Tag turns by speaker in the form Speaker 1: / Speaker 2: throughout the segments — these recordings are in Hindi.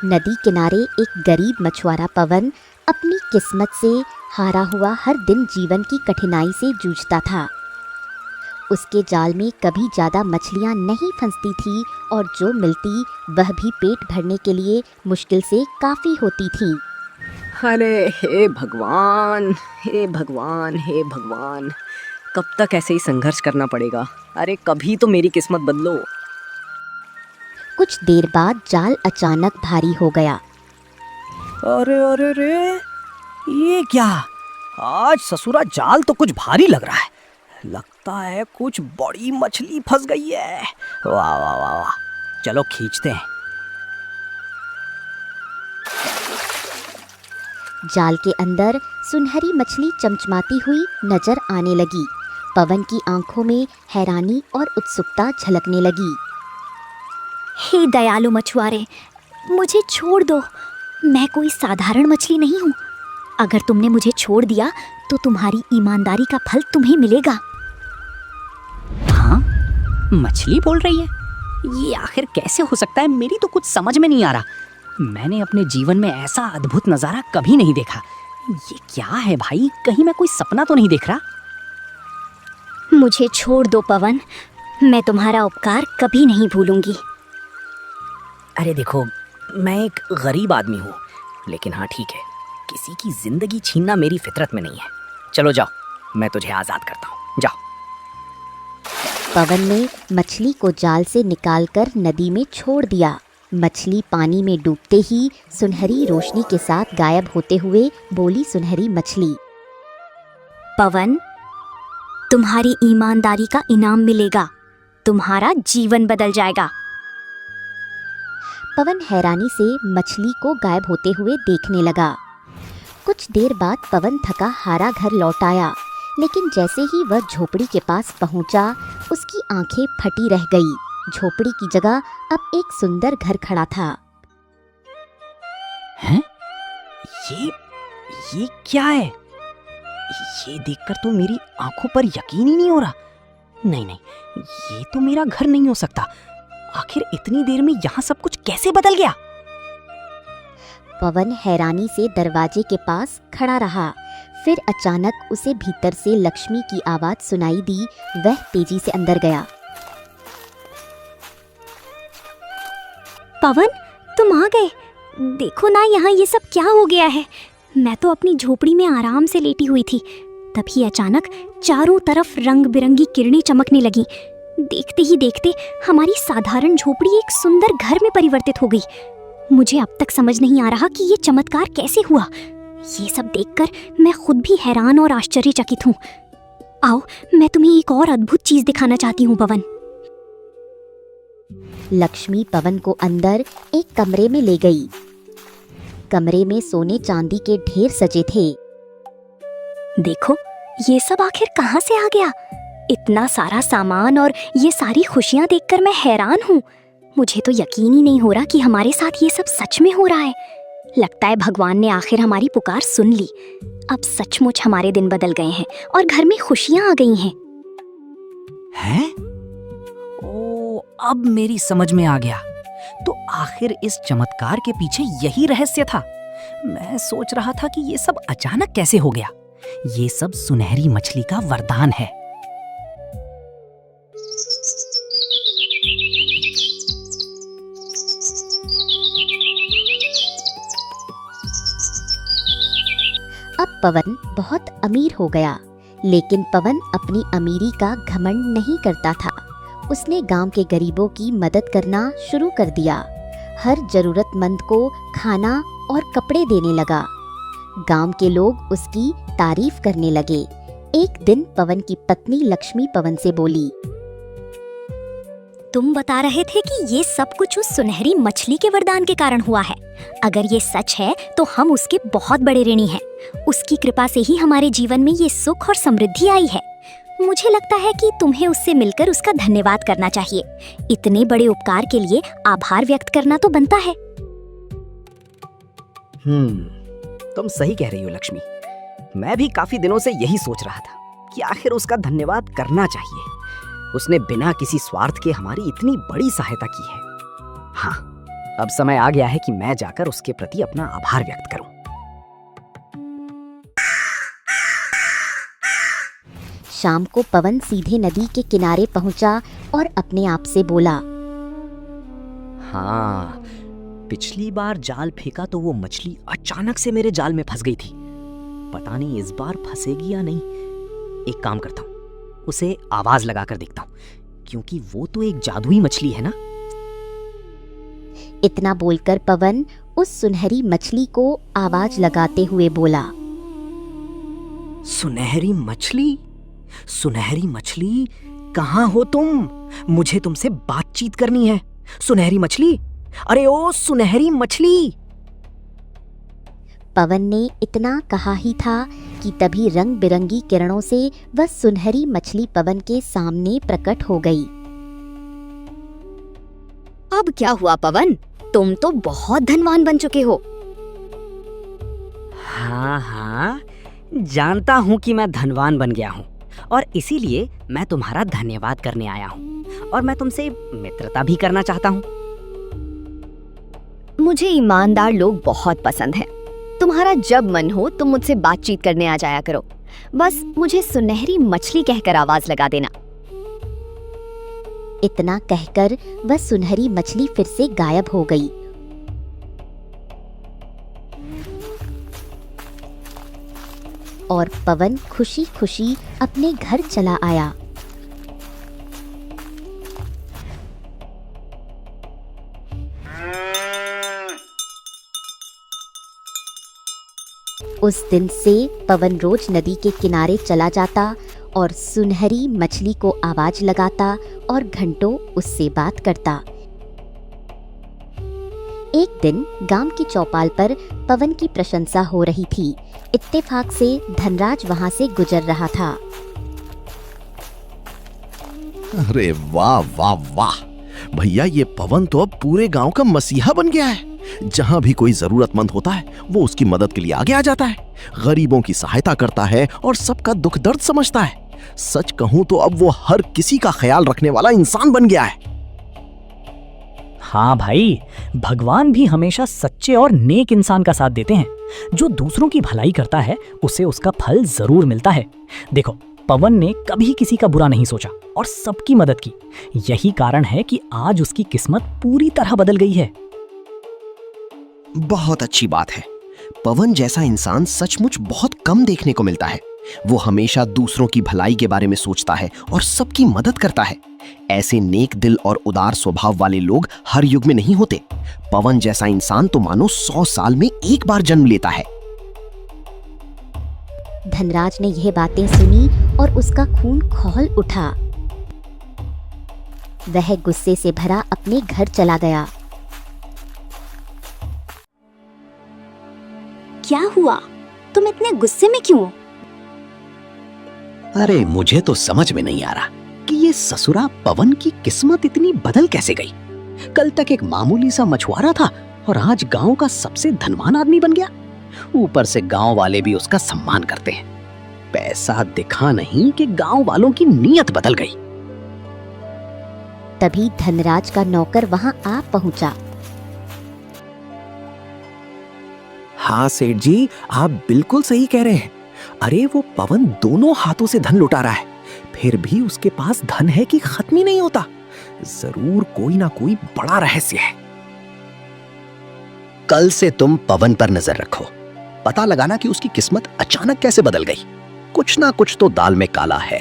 Speaker 1: नदी किनारे एक गरीब मछुआरा पवन अपनी किस्मत से हारा हुआ हर दिन जीवन की कठिनाई से जूझता था। उसके जाल में कभी ज़्यादा मछलियाँ नहीं फंसती थी और जो मिलती वह भी पेट भरने के लिए मुश्किल से काफ़ी होती थी।
Speaker 2: अरे हे भगवान, हे भगवान, हे भगवान, कब तक ऐसे ही संघर्ष करना पड़ेगा? अरे कभी तो मेरी किस्मत बदलो।
Speaker 1: कुछ देर बाद जाल अचानक भारी हो गया।
Speaker 3: अरे अरे रे, ये क्या? आज ससुरा जाल तो कुछ भारी लग रहा है। लगता है कुछ बड़ी मछली फंस गई है। वाह वाह वाह वाह, चलो खींचते हैं।
Speaker 1: जाल के अंदर सुनहरी मछली चमचमाती हुई नजर आने लगी। पवन की आंखों में हैरानी और उत्सुकता झलकने लगी।
Speaker 4: हे दयालु मछुआरे, मुझे छोड़ दो। मैं कोई साधारण मछली नहीं हूँ। अगर तुमने मुझे छोड़ दिया तो तुम्हारी ईमानदारी का फल तुम्हें मिलेगा।
Speaker 3: हाँ, मछली बोल रही है? ये आखिर कैसे हो सकता है? मेरी तो कुछ समझ में नहीं आ रहा। मैंने अपने जीवन में ऐसा अद्भुत नज़ारा कभी नहीं देखा। ये क्या है भाई? कहीं मैं कोई सपना तो नहीं देख रहा?
Speaker 4: मुझे छोड़ दो पवन, मैं तुम्हारा उपकार कभी नहीं भूलूंगी।
Speaker 3: अरे देखो, मैं एक गरीब आदमी हूँ, लेकिन हाँ ठीक है, किसी की जिंदगी छीनना मेरी फितरत में नहीं है। चलो जाओ, मैं तुझे आज़ाद करता हूँ, जाओ।
Speaker 1: पवन ने मछली को जाल से निकालकर नदी में छोड़ दिया। मछली पानी में डूबते ही सुनहरी रोशनी के साथ गायब होते हुए बोली सुनहरी मछली,
Speaker 4: पवन, तुम्हारी ईमानदारी का इनाम मिलेगा। तुम्हारा जीवन बदल जाएगा।
Speaker 1: पवन हैरानी से मछली को गायब होते हुए देखने लगा। कुछ देर बाद पवन थका हारा घर लौट आया, लेकिन जैसे ही वह झोपड़ी के पास पहुंचा, उसकी आंखें फटी रह गई। झोपड़ी की जगह अब एक सुंदर घर खड़ा था।
Speaker 3: हैं? ये क्या है? ये देखकर तो मेरी आंखों पर यकीन ही नहीं हो रहा। नहीं नहीं, ये तो मेरा घर नहीं हो सकता। आखिर इतनी देर में यहाँ सब कुछ कैसे बदल गया?
Speaker 1: पवन हैरानी से दरवाजे के पास खड़ा रहा। फिर अचानक उसे भीतर से लक्ष्मी की आवाज सुनाई दी। वह तेजी से अंदर गया।
Speaker 4: पवन, तुम आ गए। देखो ना, यहाँ ये सब क्या हो गया है। मैं तो अपनी झोपड़ी में आराम से लेटी हुई थी, तभी अचानक चारों तरफ रंग बिरंगी किरणें चमकने लगीं। देखते ही देखते हमारी साधारण झोपड़ी एक सुंदर घर में परिवर्तित हो गई। मुझे अब तक समझ नहीं आ रहा कि ये चमत्कार कैसे हुआ। ये सब देखकर मैं खुद भी हैरान और आश्चर्यचकित हूँ। आओ, मैं तुम्हें एक और अद्भुत चीज दिखाना चाहती हूँ पवन।
Speaker 1: लक्ष्मी पवन को अंदर एक कमरे में ले गई। कमरे में सोने चांदी के ढेर सजे थे।
Speaker 4: देखो, ये सब आखिर कहाँ से आ गया? इतना सारा सामान और ये सारी खुशियाँ देखकर मैं हैरान हूँ। मुझे तो यकीन ही नहीं हो रहा कि हमारे साथ ये सब सच में हो रहा है। लगता है भगवान ने आखिर हमारी पुकार सुन ली। अब सचमुच हमारे दिन बदल गए हैं और घर में खुशियाँ आ गई हैं।
Speaker 3: हैं? ओ, अब मेरी समझ में आ गया। तो आखिर इस चमत्कार के पीछे यही रहस्य था। मैं सोच रहा था कि ये सब अचानक कैसे हो गया। ये सब सुनहरी मछली का वरदान है।
Speaker 1: अब पवन बहुत अमीर हो गया, लेकिन पवन अपनी अमीरी का घमंड नहीं करता था। उसने गांव के गरीबों की मदद करना शुरू कर दिया। हर जरूरतमंद को खाना और कपड़े देने लगा। गांव के लोग उसकी तारीफ करने लगे। एक दिन पवन की पत्नी लक्ष्मी पवन से बोली,
Speaker 4: तुम बता रहे थे कि ये सब कुछ उस सुनहरी मछली के वरदान के कारण हुआ है। अगर ये सच है तो हम उसके बहुत बड़े ऋणी हैं। उसकी कृपा से ही हमारे जीवन में ये सुख और समृद्धि आई है। मुझे लगता है कि तुम्हें उससे मिलकर उसका धन्यवाद करना चाहिए। इतने बड़े उपकार के लिए आभार व्यक्त करना तो बनता है।
Speaker 3: तुम सही कह रही हो लक्ष्मी। मैं भी काफी दिनों से यही सोच रहा था कि आखिर उसका धन्यवाद करना चाहिए। उसने बिना किसी स्वार्थ के हमारी इतनी बड़ी सहायता की है। हाँ, अब समय आ गया है कि मैं जाकर उसके प्रति अपना आभार व्यक्त करूं।
Speaker 1: शाम को पवन सीधे नदी के किनारे पहुंचा और अपने आप से बोला,
Speaker 3: हाँ, पिछली बार जाल फेंका तो वो मछली अचानक से मेरे जाल में फंस गई थी। पता नहीं इस बार फंसेगी या नहीं। एक काम करता हूँ, उसे आवाज लगाकर देखता हूँ, क्योंकि वो तो एक जादुई मछली है ना।
Speaker 1: इतना बोलकर पवन उस सुनहरी मछली को आवाज लगाते हुए बोला,
Speaker 3: सुनहरी मछली, सुनहरी मछली, कहाँ हो तुम? मुझे तुमसे बातचीत करनी है। सुनहरी मछली, अरे ओ सुनहरी मछली।
Speaker 1: पवन ने इतना कहा ही था कि तभी रंग बिरंगी किरणों से वह सुनहरी मछली पवन के सामने प्रकट हो गई।
Speaker 2: अब क्या हुआ पवन? तुम तो बहुत धनवान बन चुके हो।
Speaker 3: हाँ हाँ, जानता हूँ कि मैं धनवान बन गया हूँ, और इसीलिए मैं तुम्हारा धन्यवाद करने आया हूँ, और मैं तुमसे मित्रता भी करना चाहता हूँ।
Speaker 2: मुझे ईमानदार लोग बहुत पसंद हैं। तुम्हारा जब मन हो तुम मुझसे बातचीत करने आ जाया करो। बस मुझे सुनहरी मछली कहकर आवाज लगा देना।
Speaker 1: इतना कहकर वह सुनहरी मछली फिर से गायब हो गई। और पवन खुशी खुशी अपने घर चला आया। उस दिन से पवन रोज नदी के किनारे चला जाता और सुनहरी मछली को आवाज लगाता और घंटों उससे बात करता। एक दिन गांव की चौपाल पर पवन की प्रशंसा हो रही थी। इत्तेफाक से धनराज वहां से गुजर रहा था।
Speaker 5: अरे वाह वाह वाह भैया, ये पवन तो अब पूरे गांव का मसीहा बन गया है। जहां भी कोई जरूरतमंद होता है वो उसकी मदद के लिए आगे आ जाता है, गरीबों की सहायता करता है और सबका दुख दर्द समझता है। सच कहूं तो अब वो हर किसी का ख्याल रखने वाला इंसान बन गया है।
Speaker 3: हाँ भाई, भगवान भी हमेशा सच्चे और नेक इंसान का साथ देते हैं। जो दूसरों की भलाई करता है उसे उसका फल जरूर मिलता है। देखो, पवन ने कभी किसी का बुरा नहीं सोचा और सबकी मदद की। यही कारण है कि आज उसकी किस्मत पूरी तरह बदल गई है।
Speaker 5: बहुत अच्छी बात है। पवन जैसा इंसान सचमुच बहुत कम देखने को मिलता है। वो हमेशा दूसरों की भलाई के बारे में सोचता है और सबकी मदद करता है। ऐसे नेक दिल और उदार स्वभाव वाले लोग हर युग में नहीं होते। पवन जैसा इंसान तो मानो 100 साल में एक बार जन्म लेता है।
Speaker 1: धनराज ने यह बातें सुनी और उसका खून खौल उठा। वह गुस्से से भरा अपने घर चला गया।
Speaker 4: क्या हुआ? तुम इतने गुस्से में क्यों हो?
Speaker 6: अरे मुझे तो समझ में नहीं आ रहा कि ये ससुरा पवन की किस्मत इतनी बदल कैसे गई। कल तक एक मामूली सा मछुआरा था और आज गांव का सबसे धनवान आदमी बन गया। ऊपर से गांव वाले भी उसका सम्मान करते हैं। पैसा दिखा नहीं कि गांव वालों की नीयत बदल गई।
Speaker 1: तभी धनराज का नौकर वहां आ पहुंचा।
Speaker 6: हाँ सेठ जी, आप बिल्कुल सही कह रहे हैं। अरे वो पवन दोनों हाथों से धन लुटा रहा है, फिर भी उसके पास धन है कि खत्म ही नहीं होता। जरूर कोई ना कोई बड़ा रहस्य है। कल से तुम पवन पर नजर रखो, पता लगाना कि उसकी किस्मत अचानक कैसे बदल गई। कुछ ना कुछ तो दाल में काला है।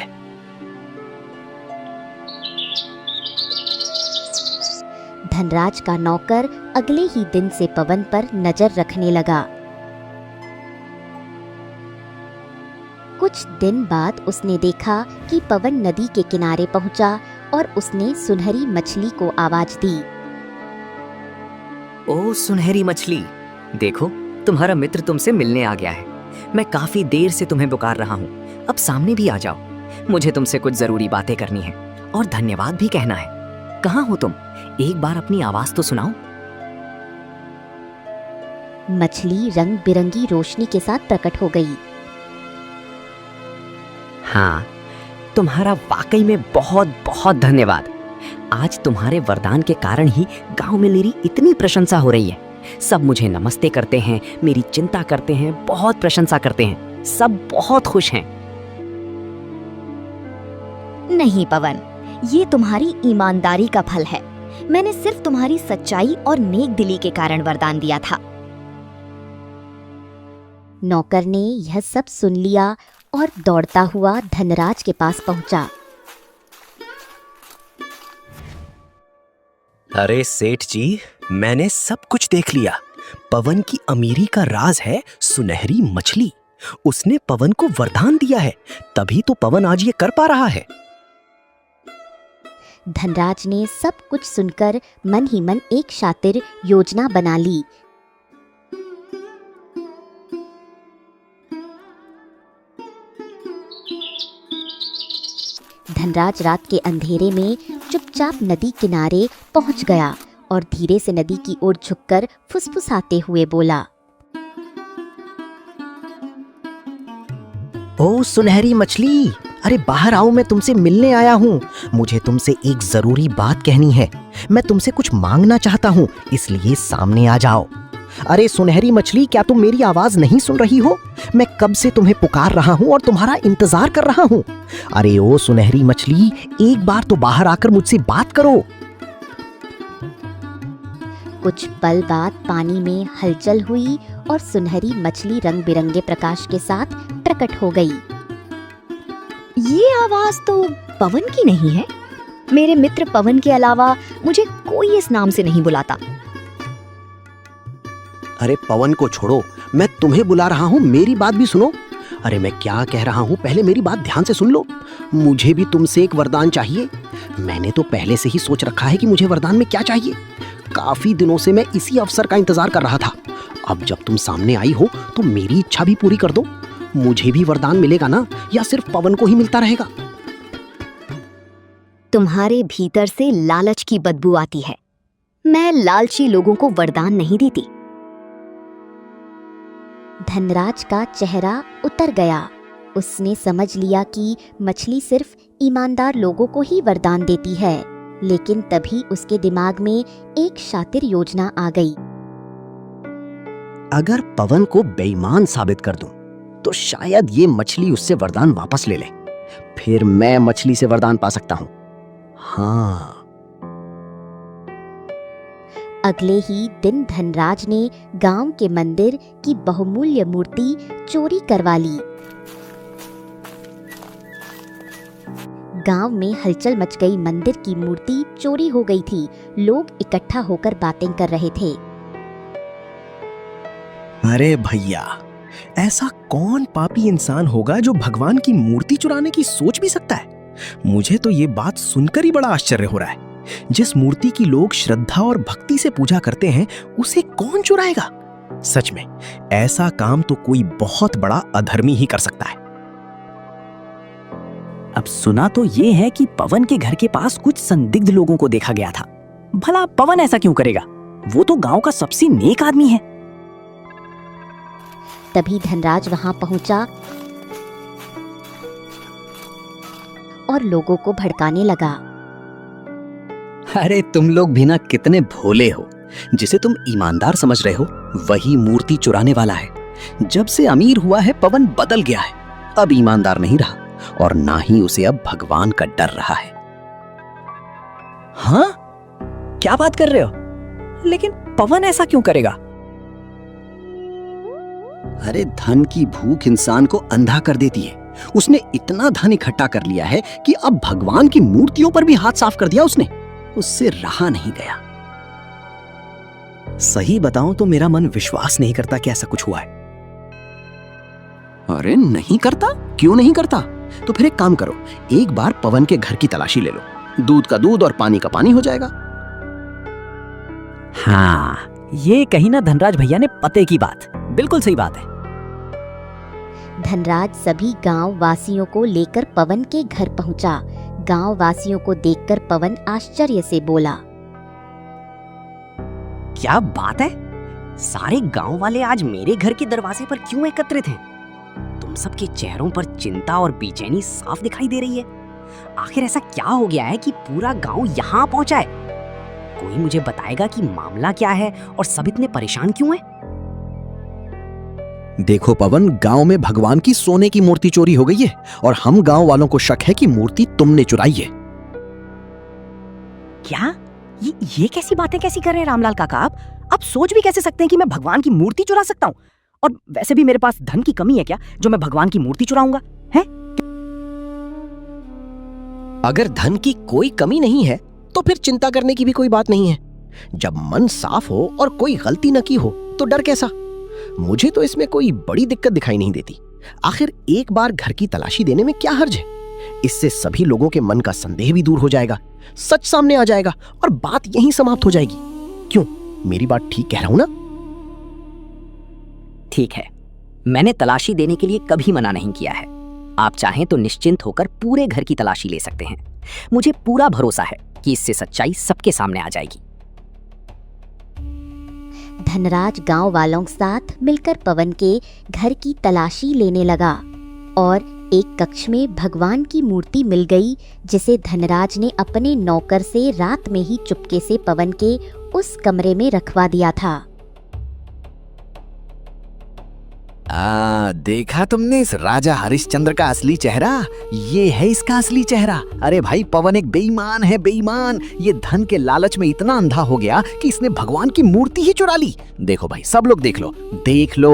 Speaker 1: धनराज का नौकर अगले ही दिन से पवन पर नजर रखने लगा। कुछ दिन बाद उसने देखा कि पवन नदी के किनारे पहुंचा और उसने सुनहरी मछली को आवाज दी।
Speaker 3: ओ सुनहरी मछली, देखो तुम्हारा मित्र तुमसे मिलने आ गया है। मैं काफी देर से तुम्हें पुकार रहा हूँ, अब सामने भी आ जाओ। मुझे तुमसे कुछ जरूरी बातें करनी है और धन्यवाद भी कहना है। कहाँ हो तुम? एक बार अपनी आवाज तो सुनाओ।
Speaker 1: मछली रंग बिरंगी रोशनी के साथ प्रकट हो गई।
Speaker 3: हाँ, तुम्हारा वाकई में बहुत बहुत धन्यवाद। आज तुम्हारे वरदान के कारण ही गांव में मेरी इतनी प्रशंसा हो रही है। सब मुझे नमस्ते करते हैं, मेरी चिंता करते हैं, बहुत प्रशंसा करते हैं, सब बहुत खुश हैं।
Speaker 4: नहीं पवन, ये तुम्हारी ईमानदारी का फल है। मैंने सिर्फ तुम्हारी सच्चाई और नेक दिली के कारण वरदान दिया था।
Speaker 1: नौकर ने यह सब सुन लिया और दौड़ता हुआ धनराज के पास पहुंचा।
Speaker 7: अरे सेठ जी, मैंने सब कुछ देख लिया। पवन की अमीरी का राज है सुनहरी मछली। उसने पवन को वरदान दिया है, तभी तो पवन आज ये कर पा रहा है।
Speaker 1: धनराज ने सब कुछ सुनकर मन ही मन एक शातिर योजना बना ली। धनराज रात के अंधेरे में चुपचाप नदी किनारे पहुंच गया और धीरे से नदी की ओर झुककर फुसफुसाते हुए बोला,
Speaker 6: ओ सुनहरी मछली, अरे बाहर आओ, मैं तुमसे मिलने आया हूँ। मुझे तुमसे एक जरूरी बात कहनी है। मैं तुमसे कुछ मांगना चाहता हूँ, इसलिए सामने आ जाओ। अरे सुनहरी मछली, क्या तुम मेरी आवाज नहीं सुन रही हो? मैं कब से तुम्हें पुकार रहा हूँ और तुम्हारा इंतजार कर रहा हूँ। अरे ओ सुनहरी मछली, एक बार तो बाहर आकर मुझसे बात करो।
Speaker 1: कुछ पल बाद पानी में हलचल हुई और सुनहरी मछली रंग बिरंगे प्रकाश के साथ प्रकट हो गई।
Speaker 4: ये आवाज तो पवन की नहीं है। मेरे मित्र पवन के अलावा मुझे कोई इस नाम से नहीं बुलाता।
Speaker 6: अरे पवन को छोड़ो, मैं तुम्हें बुला रहा हूँ, मेरी बात भी सुनो। अरे मैं क्या कह रहा हूँ, पहले मेरी बात ध्यान से सुन लो। मुझे भी तुमसे एक वरदान चाहिए। मैंने तो पहले से ही सोच रखा है कि मुझे वरदान में क्या चाहिए। काफी दिनों से मैं इसी अवसर का इंतजार कर रहा था। अब जब तुम सामने आई हो तो मेरी इच्छा भी पूरी कर दो। मुझे भी वरदान मिलेगा ना, या सिर्फ पवन को ही मिलता रहेगा?
Speaker 4: तुम्हारे भीतर से लालच की बदबू आती है। मैं लालची लोगों को वरदान नहीं देती।
Speaker 1: धनराज का चेहरा उतर गया। उसने समझ लिया कि मछली सिर्फ ईमानदार लोगों को ही वरदान देती है, लेकिन तभी उसके दिमाग में एक शातिर योजना आ गई।
Speaker 6: अगर पवन को बेईमान साबित कर दूं, तो शायद ये मछली उससे वरदान वापस ले ले। फिर मैं मछली से वरदान पा सकता हूं। हाँ।
Speaker 1: अगले ही दिन धनराज ने गांव के मंदिर की बहुमूल्य मूर्ति चोरी करवा ली। गांव में हलचल मच गई। मंदिर की मूर्ति चोरी हो गई थी। लोग इकट्ठा होकर बातें कर रहे थे।
Speaker 7: अरे भैया, ऐसा कौन पापी इंसान होगा जो भगवान की मूर्ति चुराने की सोच भी सकता है? मुझे तो ये बात सुनकर ही बड़ा आश्चर्य हो रहा है। जिस मूर्ति की लोग श्रद्धा और भक्ति से पूजा करते हैं, उसे कौन चुराएगा? सच में ऐसा काम तो कोई बहुत बड़ा अधर्मी ही कर सकता है।
Speaker 3: अब सुना तो ये है कि पवन के घर के पास कुछ संदिग्ध लोगों को देखा गया था। भला पवन ऐसा क्यों करेगा? वो तो गांव का सबसे नेक आदमी है।
Speaker 1: तभी धनराज वहां पहुंचा और लोगों को भड़काने लगा।
Speaker 6: अरे तुम लोग भी ना कितने भोले हो। जिसे तुम ईमानदार समझ रहे हो, वही मूर्ति चुराने वाला है। जब से अमीर हुआ है, पवन बदल गया है। अब ईमानदार नहीं रहा और ना ही उसे अब भगवान का डर रहा है।
Speaker 3: हाँ, क्या बात कर रहे हो? लेकिन पवन ऐसा क्यों करेगा?
Speaker 6: अरे धन की भूख इंसान को अंधा कर देती है। उसने इतना धन इकट्ठा कर लिया है कि अब भगवान की मूर्तियों पर भी हाथ साफ कर दिया उसने। उससे रहा नहीं गया।
Speaker 7: सही बताऊं तो मेरा मन विश्वास नहीं करता कि ऐसा कुछ हुआ है।
Speaker 6: अरे नहीं करता? क्यों नहीं करता? तो फिर एक काम करो, एक बार पवन के घर की तलाशी ले लो। दूध का दूध और पानी का पानी हो जाएगा।
Speaker 3: हाँ, ये कही ना धनराज भैया ने पते की बात। बिल्कुल सही बात है।
Speaker 1: धनराज सभी गांव वासियों को लेकर पवन के घर पहुंचा। गांव वासियों को देखकर पवन आश्चर्य से बोला,
Speaker 3: क्या बात है? सारे गांव वाले आज मेरे घर के दरवाजे पर क्यों एकत्रित हैं? तुम सबके चेहरों पर चिंता और बेचैनी साफ दिखाई दे रही है। आखिर ऐसा क्या हो गया है कि पूरा गांव यहाँ पहुंचा है? कोई मुझे बताएगा कि मामला क्या है और सब इतने परेशान क्यों हैं?
Speaker 5: देखो पवन, गांव में भगवान की सोने की मूर्ति चोरी हो गई है और हम गांव वालों को शक है कि मूर्ति तुमने चुराई है।
Speaker 3: क्या? ये कैसी बातें कैसी कर रहे हैं रामलाल काका? आप सोच भी कैसे सकते हैं कि मैं भगवान की मूर्ति चुरा सकता हूँ? और वैसे भी मेरे पास धन की कमी है क्या जो मैं भगवान की मूर्ति चुराऊंगा? हैं?
Speaker 6: अगर धन की कोई कमी नहीं है तो फिर चिंता करने की भी कोई बात नहीं है। जब मन साफ हो और कोई गलती न की हो तो डर कैसा? मुझे तो इसमें कोई बड़ी दिक्कत दिखाई नहीं देती। आखिर एक बार घर की तलाशी देने में क्या हर्ज है? इससे सभी लोगों के मन का संदेह भी दूर हो जाएगा, सच सामने आ जाएगा और बात यहीं समाप्त हो जाएगी। क्यों, मेरी बात ठीक कह रहा हूं ना?
Speaker 3: ठीक है, मैंने तलाशी देने के लिए कभी मना नहीं किया है। आप चाहें तो निश्चिंत होकर पूरे घर की तलाशी ले सकते हैं। मुझे पूरा भरोसा है कि इससे सच्चाई सबके सामने आ जाएगी।
Speaker 1: धनराज गांव वालों के साथ मिलकर पवन के घर की तलाशी लेने लगा और एक कक्ष में भगवान की मूर्ति मिल गई, जिसे धनराज ने अपने नौकर से रात में ही चुपके से पवन के उस कमरे में रखवा दिया था।
Speaker 5: देखा तुमने इस राजा हरिश्चंद्र का असली चेहरा? ये है इसका असली चेहरा। अरे भाई, पवन एक बेईमान है, बेईमान। ये धन के लालच में इतना अंधा हो गया कि इसने भगवान की मूर्ति ही चुरा ली। देखो भाई, सब लोग देख लो, देख लो।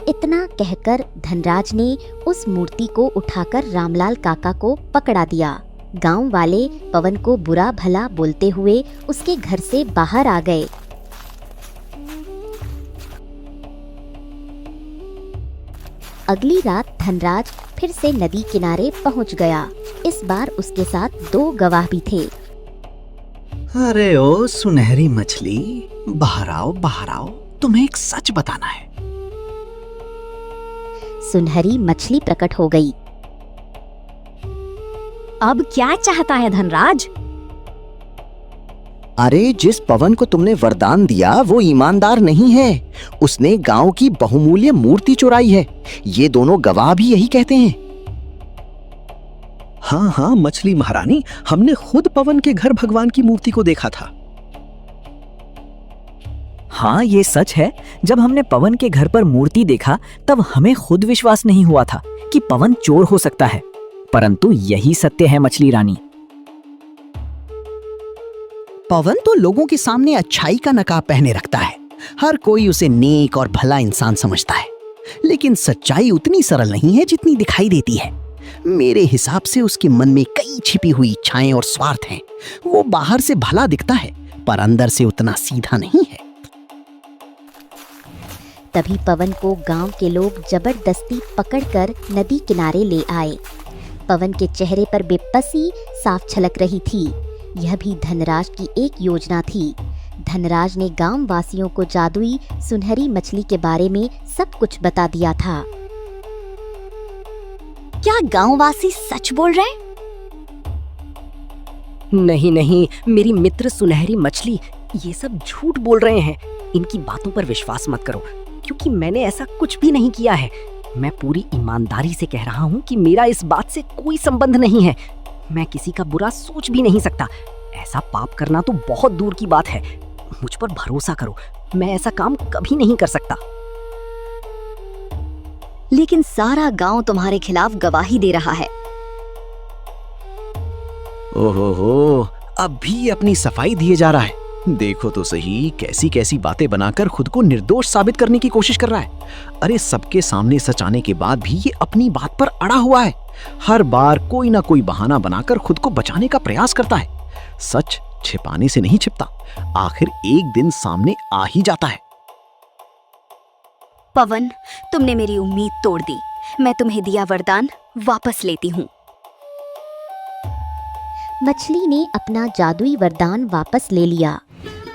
Speaker 1: इतना कहकर धनराज ने उस मूर्ति को उठाकर रामलाल काका को पकड़ा दिया। गांव वाले पवन को बुरा भला बोलते हुए उसके घर से बाहर आ गए। अगली रात धनराज फिर से नदी किनारे पहुंच गया। इस बार उसके साथ 2 गवाह भी थे।
Speaker 6: अरे ओ सुनहरी मछली, बाहर आओ, बाहर आओ, तुम्हें एक सच बताना है।
Speaker 1: सुनहरी मछली प्रकट हो गई।
Speaker 4: अब क्या चाहता है धनराज?
Speaker 6: अरे, जिस पवन को तुमने वरदान दिया वो ईमानदार नहीं है। उसने गांव की बहुमूल्य मूर्ति चुराई है। ये दोनों गवाह भी यही कहते हैं।
Speaker 7: हाँ हाँ मछली महारानी, हमने खुद पवन के घर भगवान की मूर्ति को देखा था।
Speaker 3: हाँ, ये सच है। जब हमने पवन के घर पर मूर्ति देखा तब हमें खुद विश्वास नहीं हुआ था कि पवन चोर हो सकता है, परंतु यही सत्य है मछली रानी।
Speaker 6: पवन तो लोगों के सामने अच्छाई का नकाब पहने रखता है। हर कोई उसे नेक और भला इंसान समझता है, लेकिन सच्चाई उतनी सरल नहीं है जितनी दिखाई देती है। मेरे हिसाब से उसके मन में कई छिपी हुई इच्छाएं और स्वार्थ हैं। वो बाहर से भला दिखता है पर अंदर से उतना सीधा नहीं है।
Speaker 1: तभी पवन को गांव के लोग जबरदस्ती पकड़कर नदी किनारे ले आए। पवन के चेहरे पर बेबसी साफ झलक रही थी। यह भी धनराज की एक योजना थी। धनराज ने गांव वासियों को जादुई सुनहरी मछली के बारे में सब कुछ बता दिया था।
Speaker 4: क्या गांववासी सच बोल रहे हैं?
Speaker 3: नहीं नहीं, मेरी मित्र सुनहरी मछली ये सब झूठ बोल रहे हैं। इनकी बातों पर विश्वास मत करो, क्योंकि मैंने ऐसा कुछ भी नहीं किया है। मैं पूरी ईमानदारी से कह रहा हूँ कि मेरा इस बात से कोई संबंध नहीं है। मैं किसी का बुरा सोच भी नहीं सकता। ऐसा पाप करना तो बहुत दूर की बात है। मुझ पर भरोसा करो, मैं ऐसा काम कभी नहीं कर सकता।
Speaker 4: लेकिन सारा गांव तुम्हारे खिलाफ गवाही दे रहा है।
Speaker 5: ओहो, अब भी अपनी सफाई दिए जा रहा है। देखो तो सही, कैसी कैसी बातें बनाकर खुद को निर्दोष साबित करने की कोशिश कर रहा है। अरे, सबके सामने सच आने के बाद भी ये अपनी बात पर अड़ा हुआ है। हर बार कोई ना कोई बहाना बनाकर खुद को बचाने का प्रयास करता है। सच छिपाने से नहीं छिपता, आखिर एक दिन सामने आ ही जाता है।
Speaker 4: पवन, तुमने मेरी उम्मीद तोड़ दी। मैं तुम्हें दिया वरदान वापस लेती हूँ।
Speaker 1: मछली ने अपना जादुई वरदान वापस ले लिया।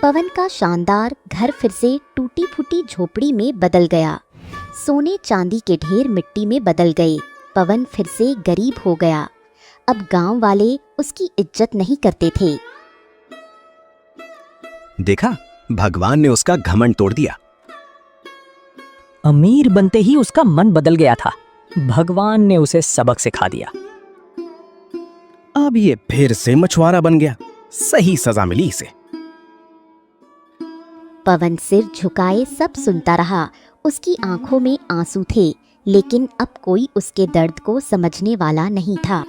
Speaker 1: पवन का शानदार घर फिर से टूटी फूटी झोपड़ी में बदल गया। सोने चांदी के ढेर मिट्टी में बदल गए। पवन फिर से गरीब हो गया। अब गांव वाले उसकी इज्जत नहीं करते थे।
Speaker 7: देखा, भगवान ने उसका घमंड तोड़ दिया।
Speaker 3: अमीर बनते ही उसका मन बदल गया था। भगवान ने उसे सबक सिखा दिया।
Speaker 7: अब ये फिर से मछुआरा बन गया। सही सजा मिली इसे।
Speaker 1: पवन सिर झुकाए सब सुनता रहा। उसकी आंखों में आंसू थे, लेकिन अब कोई उसके दर्द को समझने वाला नहीं था।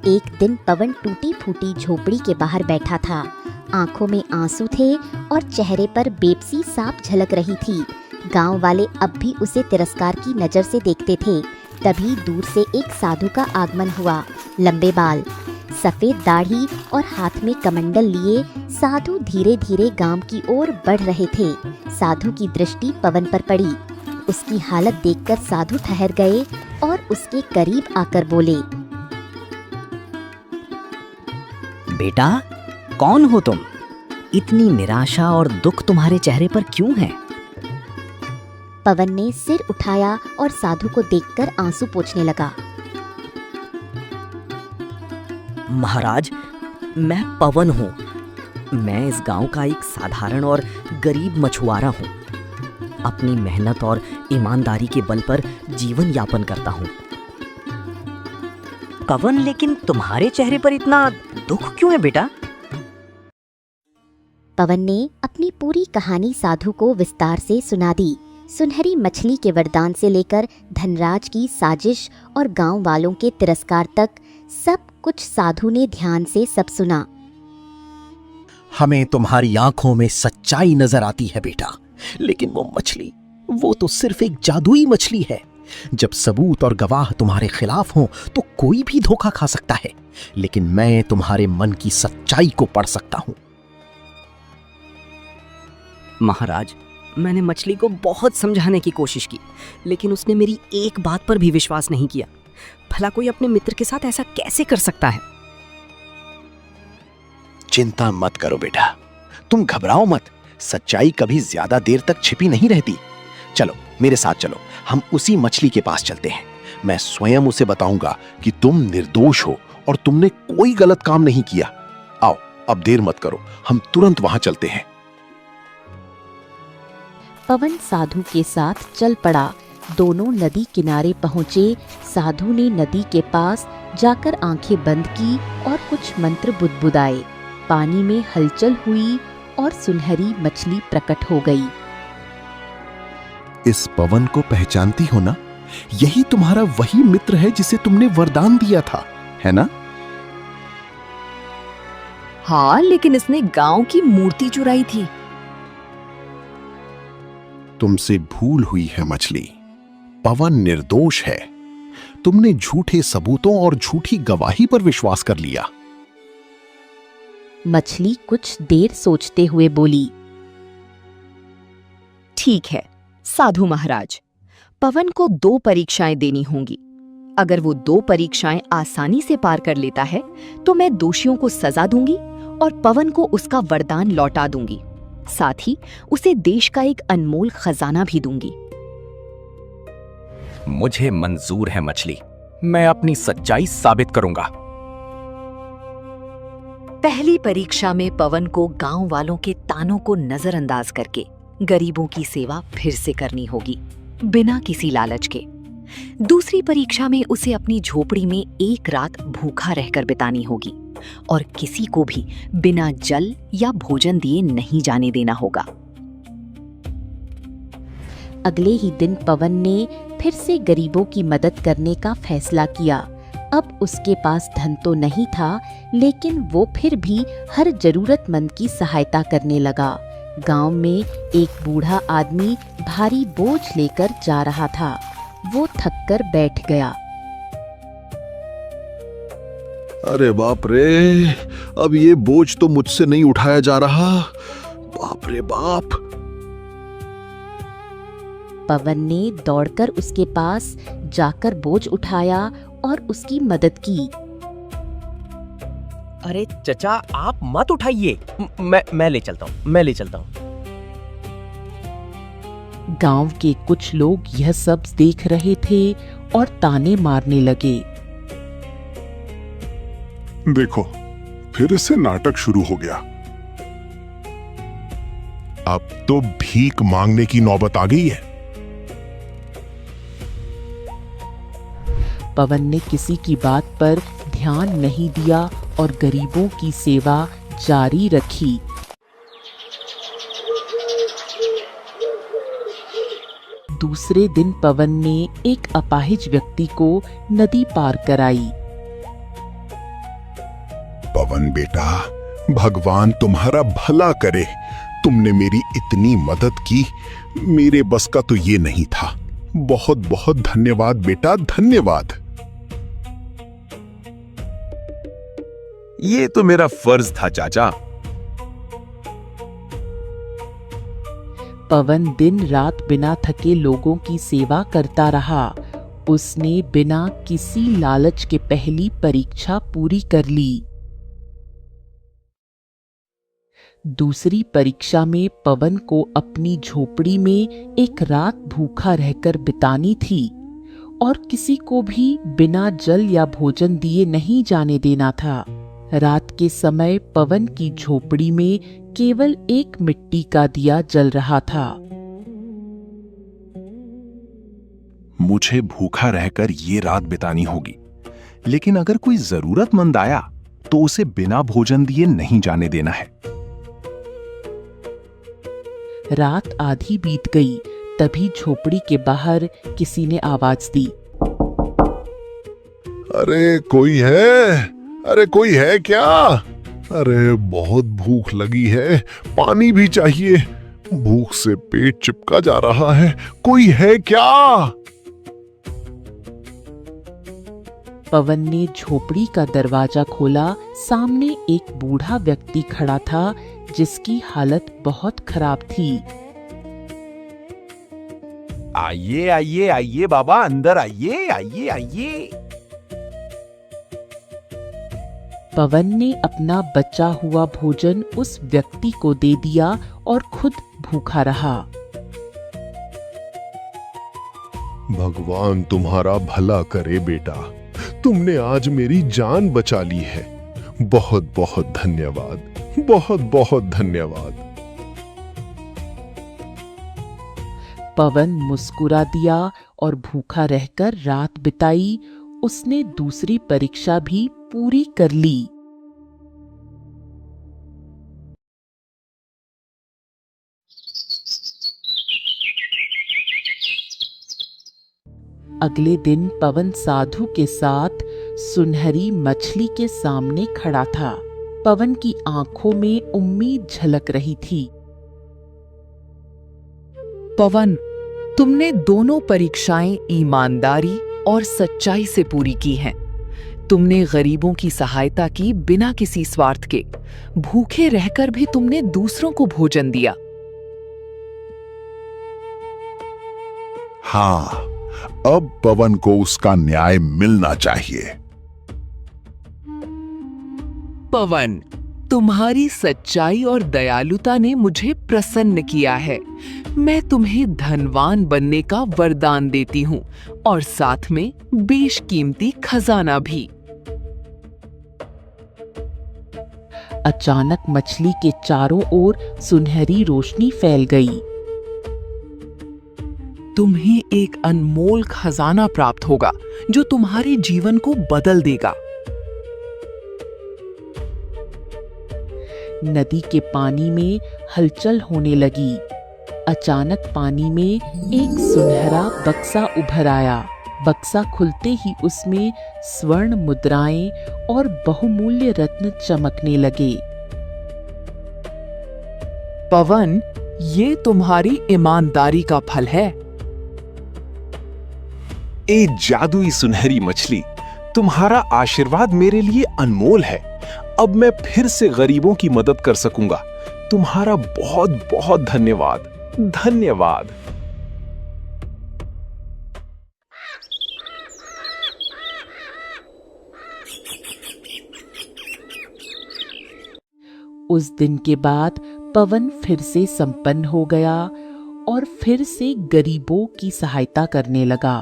Speaker 1: एक दिन पवन टूटी फूटी झोपड़ी के बाहर बैठा था। आंखों में आंसू थे और चेहरे पर बेबसी साफ झलक रही थी। गांव वाले अब भी उसे तिरस्कार की नजर से देखते थे। तभी दूर से एक साधु का आगमन हुआ। लंबे बाल, सफेद दाढ़ी और हाथ में कमंडल लिए साधु धीरे धीरे गांव की ओर बढ़ रहे थे। साधु की दृष्टि पवन पर पड़ी। उसकी हालत देखकर साधु ठहर गए और उसके करीब आकर बोले,
Speaker 3: बेटा, कौन हो तुम? इतनी निराशा और दुख तुम्हारे चेहरे पर क्यों है?
Speaker 1: पवन ने सिर उठाया और साधु को देखकर आंसू पोंछने लगा।
Speaker 2: महाराज, मैं पवन हूँ। मैं इस गांव का एक साधारण और गरीब मछुआरा हूँ। अपनी मेहनत और ईमानदारी के बल पर जीवन यापन करता हूँ।
Speaker 3: पवन, लेकिन तुम्हारे चेहरे पर इतना दुख क्यों है बेटा?
Speaker 1: पवन ने अपनी पूरी कहानी साधु को विस्तार से सुना दी। सुनहरी मछली के वरदान से लेकर धनराज की साजिश और गांव वालों के तिरस्कार तक सब कुछ साधु ने ध्यान से सब सुना।
Speaker 5: हमें तुम्हारी आंखों में सच्चाई नजर आती है बेटा, लेकिन वो मछली, वो तो सिर्फ एक जादुई मछली है। जब सबूत और गवाह तुम्हारे खिलाफ हों तो कोई भी धोखा खा सकता है, लेकिन मैं तुम्हारे मन की सच्चाई को पढ़ सकता हूं।
Speaker 2: महाराज, मैंने मछली को बहुत समझाने की कोशिश की, लेकिन उसने मेरी एक बात पर भी विश्वास नहीं किया। भला कोई अपने मित्र के साथ ऐसा कैसे कर सकता है?
Speaker 5: चिंता मत करो बेटा, तुम घबराओ मत। सच्चाई कभी ज्यादा देर तक छिपी नहीं रहती। चलो मेरे साथ चलो, हम उसी मछली के पास चलते हैं। मैं स्वयं उसे बताऊंगा कि तुम निर्दोष हो और तुमने कोई गलत काम नहीं किया। आओ, अब देर मत करो, हम तुरंत वहां चलते हैं।
Speaker 1: पवन साधु के साथ चल पड़ा। दोनों नदी किनारे पहुंचे। साधु ने नदी के पास जाकर आंखें बंद की और कुछ मंत्र बुदबुदाए। पानी में हलचल हुई और सुनहरी मछली प्रकट हो गई।
Speaker 5: इस पवन को पहचानती हो ना? यही तुम्हारा वही मित्र है जिसे तुमने वरदान दिया था, है ना?
Speaker 2: हाँ, लेकिन इसने गांव की मूर्ति चुराई थी।
Speaker 5: तुमसे भूल हुई है मछली। पवन निर्दोष है। तुमने झूठे सबूतों और झूठी गवाही पर विश्वास कर लिया।
Speaker 1: मछली कुछ देर सोचते हुए बोली,
Speaker 8: ठीक है साधु महाराज, पवन को 2 परीक्षाएं देनी होंगी। अगर वो 2 परीक्षाएं आसानी से पार कर लेता है तो मैं दोषियों को सजा दूंगी और पवन को उसका वरदान लौटा दूंगी। साथ ही उसे देश का एक अनमोल खजाना भी दूंगी।
Speaker 9: मुझे मंजूर है मछली, मैं अपनी सच्चाई साबित करूंगा।
Speaker 8: पहली परीक्षा में पवन को गांव वालों के तानों को नजरअंदाज करके गरीबों की सेवा फिर से करनी होगी, बिना किसी लालच के। दूसरी परीक्षा में उसे अपनी झोपड़ी में एक रात भूखा रहकर बितानी होगी और किसी को भी बिना जल या भोजन दिए नहीं जाने देना होगा।
Speaker 1: अगले ही दिन पवन ने फिर से गरीबों की मदद करने का फैसला किया। अब उसके पास धन तो नहीं था, लेकिन वो फिर भी हर जरूरतमंद की सहायता करने लगा। गांव में एक बूढ़ा आदमी भारी बोझ लेकर जा रहा था। वो थककर बैठ गया।
Speaker 5: अरे बाप रे, अब ये बोझ तो मुझसे नहीं उठाया जा रहा। बाप रे बाप।
Speaker 1: पवन ने दौड़कर उसके पास जाकर बोझ उठाया और उसकी मदद की।
Speaker 7: अरे चचा, आप मत उठाइए, मैं ले चलता हूँ।
Speaker 10: गांव के कुछ लोग यह सब देख रहे थे और ताने मारने लगे।
Speaker 11: देखो, फिर से नाटक शुरू हो गया। अब तो भीख मांगने की नौबत आ गई है।
Speaker 10: पवन ने किसी की बात पर ध्यान नहीं दिया और गरीबों की सेवा जारी रखी। दूसरे दिन पवन ने एक अपाहिज व्यक्ति को नदी पार कराई।
Speaker 11: पवन बेटा, भगवान तुम्हारा भला करे। तुमने मेरी इतनी मदद की, मेरे बस का तो ये नहीं था। बहुत बहुत धन्यवाद बेटा, धन्यवाद।
Speaker 9: ये तो मेरा फर्ज था चाचा।
Speaker 10: पवन दिन रात बिना थके लोगों की सेवा करता रहा। उसने बिना किसी लालच के पहली परीक्षा पूरी कर ली। दूसरी परीक्षा में पवन को अपनी झोपड़ी में एक रात भूखा रहकर बितानी थी और किसी को भी बिना जल या भोजन दिए नहीं जाने देना था। रात के समय पवन की झोपड़ी में केवल एक मिट्टी का दिया जल रहा था।
Speaker 11: मुझे भूखा रहकर ये रात बितानी होगी, लेकिन अगर कोई जरूरतमंद आया तो उसे बिना भोजन दिए नहीं जाने देना है।
Speaker 10: रात आधी बीत गई, तभी झोपड़ी के बाहर किसी ने आवाज दी।
Speaker 11: अरे कोई है? अरे कोई है क्या? अरे बहुत भूख लगी है, पानी भी चाहिए। भूख से पेट चिपका जा रहा है, कोई है क्या?
Speaker 10: पवन ने झोपड़ी का दरवाजा खोला। सामने एक बूढ़ा व्यक्ति खड़ा था जिसकी हालत बहुत खराब थी।
Speaker 9: आइए आइए आइए बाबा, अंदर आइए आइए आइए।
Speaker 10: पवन ने अपना बचा हुआ भोजन उस व्यक्ति को दे दिया और खुद भूखा रहा।
Speaker 11: भगवान तुम्हारा भला करे बेटा, तुमने आज मेरी जान बचा ली है। बहुत बहुत धन्यवाद, बहुत बहुत धन्यवाद।
Speaker 10: पवन मुस्कुरा दिया और भूखा रहकर रात बिताई। उसने दूसरी परीक्षा भी पूरी कर ली। अगले दिन पवन साधु के साथ सुनहरी मछली के सामने खड़ा था। पवन की आंखों में उम्मीद झलक रही थी।
Speaker 8: पवन, तुमने दोनों परीक्षाएं ईमानदारी और सच्चाई से पूरी की हैं। तुमने गरीबों की सहायता की बिना किसी स्वार्थ के। भूखे रहकर भी तुमने दूसरों को भोजन दिया।
Speaker 11: हाँ, अब पवन को उसका न्याय मिलना चाहिए।
Speaker 8: पवन, तुम्हारी सच्चाई और दयालुता ने मुझे प्रसन्न किया है। मैं तुम्हें धनवान बनने का वरदान देती हूँ और साथ में बेशकीमती खजाना भी।
Speaker 10: अचानक मछली के चारों ओर सुनहरी रोशनी फैल गई।
Speaker 8: तुम्हें एक अनमोल खजाना प्राप्त होगा जो तुम्हारे जीवन को बदल देगा।
Speaker 10: नदी के पानी में हलचल होने लगी। अचानक पानी में एक सुनहरा बक्सा उभर आया। बक्सा खुलते ही उसमें स्वर्ण मुद्राएं और बहुमूल्य रत्न चमकने लगे।
Speaker 8: पवन, ये तुम्हारी ईमानदारी का फल है।
Speaker 9: ए जादुई सुनहरी मछली, तुम्हारा आशीर्वाद मेरे लिए अनमोल है। अब मैं फिर से गरीबों की मदद कर सकूंगा। तुम्हारा बहुत बहुत धन्यवाद, धन्यवाद।
Speaker 10: उस दिन के बाद पवन फिर से संपन्न हो गया और फिर से गरीबों की सहायता करने लगा।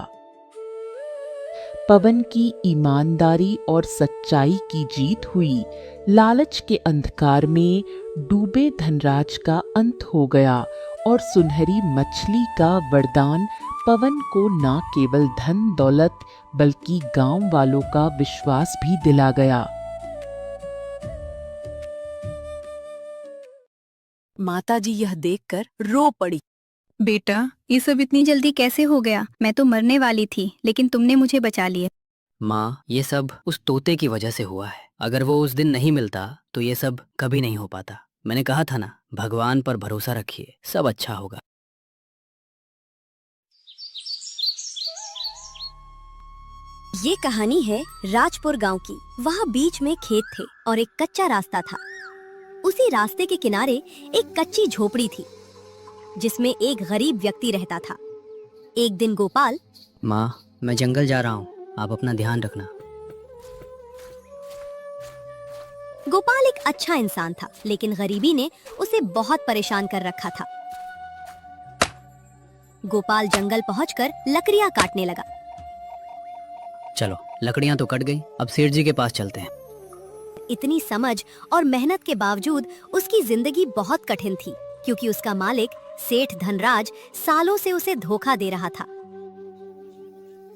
Speaker 10: पवन की ईमानदारी और सच्चाई की जीत हुई। लालच के अंधकार में डूबे धनराज का अंत हो गया और सुनहरी मछली का वरदान पवन को न केवल धन दौलत बल्कि गांव वालों का विश्वास भी दिला गया।
Speaker 12: माताजी यह देखकर रो पड़ी।
Speaker 4: बेटा, ये सब इतनी जल्दी कैसे हो गया? मैं तो मरने वाली थी, लेकिन तुमने मुझे बचा लिया।
Speaker 3: माँ, ये सब उस तोते की वजह से हुआ है। अगर वो उस दिन नहीं मिलता तो ये सब कभी नहीं हो पाता। मैंने कहा था ना, भगवान पर भरोसा रखिए, सब अच्छा होगा।
Speaker 4: ये कहानी है राजपुर गांव की। वहाँ बीच में खेत थे और एक कच्चा रास्ता था। उसी रास्ते के किनारे एक कच्ची झोपड़ी थी जिसमें एक गरीब व्यक्ति रहता था। एक दिन गोपाल,
Speaker 3: माँ, मैं जंगल जा रहा हूँ, आप अपना ध्यान रखना।
Speaker 4: गोपाल एक अच्छा इंसान था, लेकिन गरीबी ने उसे बहुत परेशान कर रखा था। गोपाल जंगल पहुंचकर लकड़ियां काटने लगा।
Speaker 3: चलो, लकड़ियाँ तो कट गई, अब सेठ जी के पास चलते हैं।
Speaker 4: इतनी समझ और मेहनत के बावजूद उसकी जिंदगी बहुत कठिन थी, क्योंकि उसका मालिक सेठ धनराज सालों से उसे धोखा दे रहा था।